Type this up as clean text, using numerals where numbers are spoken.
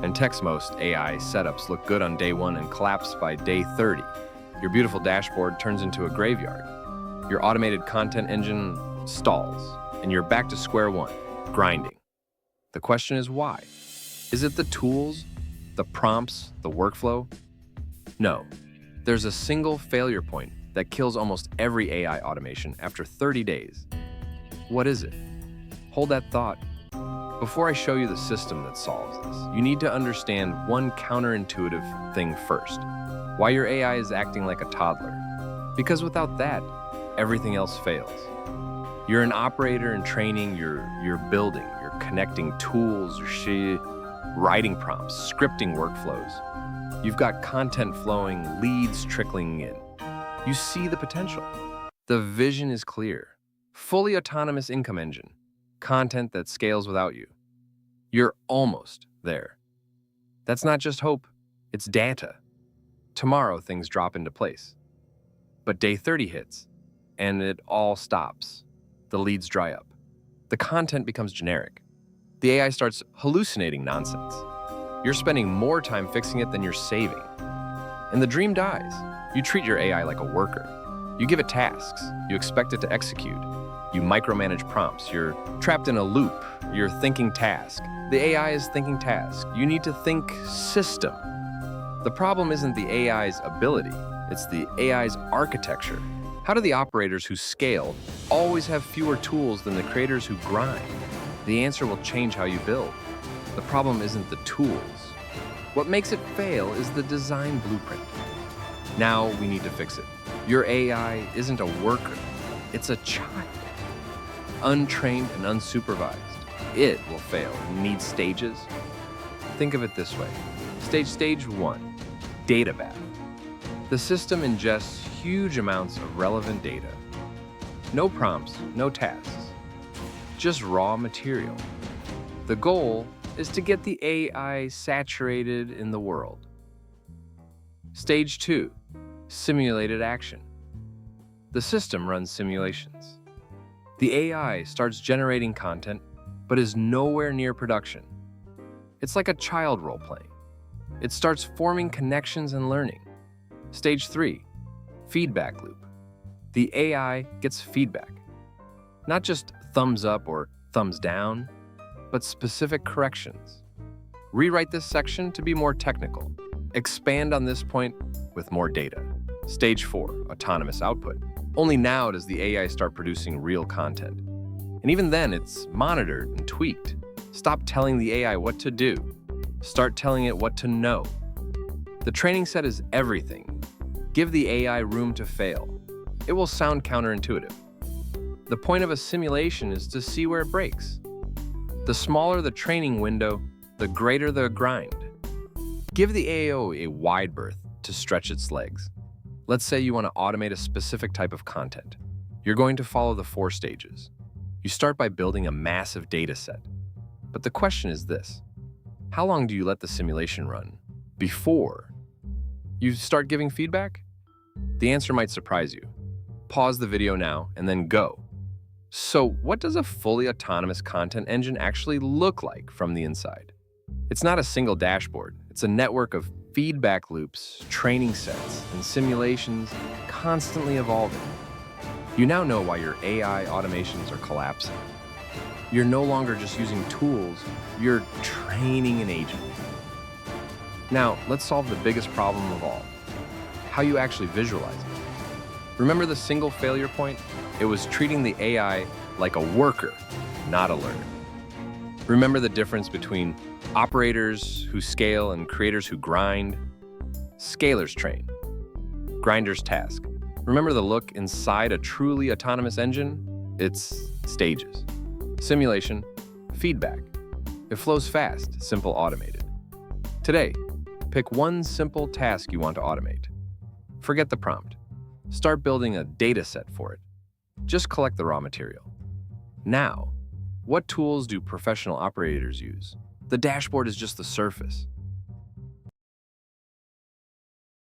And tech's most AI setups look good on day 1 and collapse by day 30. Your beautiful dashboard turns into a graveyard. Your automated content engine stalls, and you're back to square one, grinding. The question is why? Is it the tools, the prompts, the workflow? No. There's a single failure point that kills almost every AI automation after 30 days. What is it? Hold that thought. Before I show you the system that solves this, you need to understand one counterintuitive thing first. Why your AI is acting like a toddler. Because without that, everything else fails. You're an operator in training, you're building, you're connecting tools, you're writing prompts, scripting workflows. You've got content flowing, leads trickling in. You see the potential. The vision is clear. Fully autonomous income engine. Content that scales without you. You're almost there. That's not just hope, it's data. Tomorrow things drop into place. But day 30 hits, and it all stops. The leads dry up. The content becomes generic. The AI starts hallucinating nonsense. You're spending more time fixing it than you're saving. And the dream dies. You treat your AI like a worker. You give it tasks. You expect it to execute. You micromanage prompts. You're trapped in a loop. You're thinking task. The AI is thinking task. You need to think system. The problem isn't the AI's ability. It's the AI's architecture. How do the operators who scale always have fewer tools than the creators who grind? The answer will change how you build. The problem isn't the tools. What makes it fail is the design blueprint. Now we need to fix it. Your AI isn't a worker, it's a child. Untrained and unsupervised, it will fail and need stages. Think of it this way. Stage 1, data bath. The system ingests huge amounts of relevant data. No prompts, no tasks, just raw material. The goal is to get the AI saturated in the world. Stage 2, simulated action. The system runs simulations. The AI starts generating content, but is nowhere near production. It's like a child role-playing. It starts forming connections and learning. Stage 3, feedback loop. The AI gets feedback. Not just thumbs up or thumbs down, but specific corrections. Rewrite this section to be more technical. Expand on this point with more data. Stage 4, autonomous output. Only now does the AI start producing real content. And even then, it's monitored and tweaked. Stop telling the AI what to do. Start telling it what to know. The training set is everything. Give the AI room to fail. It will sound counterintuitive. The point of a simulation is to see where it breaks. The smaller the training window, the greater the grind. Give the AO a wide berth to stretch its legs. Let's say you want to automate a specific type of content. You're going to follow the 4 stages. You start by building a massive data set. But the question is this: how long do you let the simulation run before you start giving feedback? The answer might surprise you. Pause the video now and then go. So what does a fully autonomous content engine actually look like from the inside? It's not a single dashboard. It's a network of feedback loops, training sets, and simulations constantly evolving. You now know why your AI automations are collapsing. You're no longer just using tools, you're training an agent. Now, let's solve the biggest problem of all: how you actually visualize it. Remember the single failure point? It was treating the AI like a worker, not a learner. Remember the difference between operators who scale and creators who grind? Scalers train, grinders task. Remember the look inside a truly autonomous engine? It's stages. Simulation, feedback. It flows fast, simple, automated. Today, pick one simple task you want to automate. Forget the prompt. Start building a data set for it. Just collect the raw material. Now, what tools do professional operators use? The dashboard is just the surface.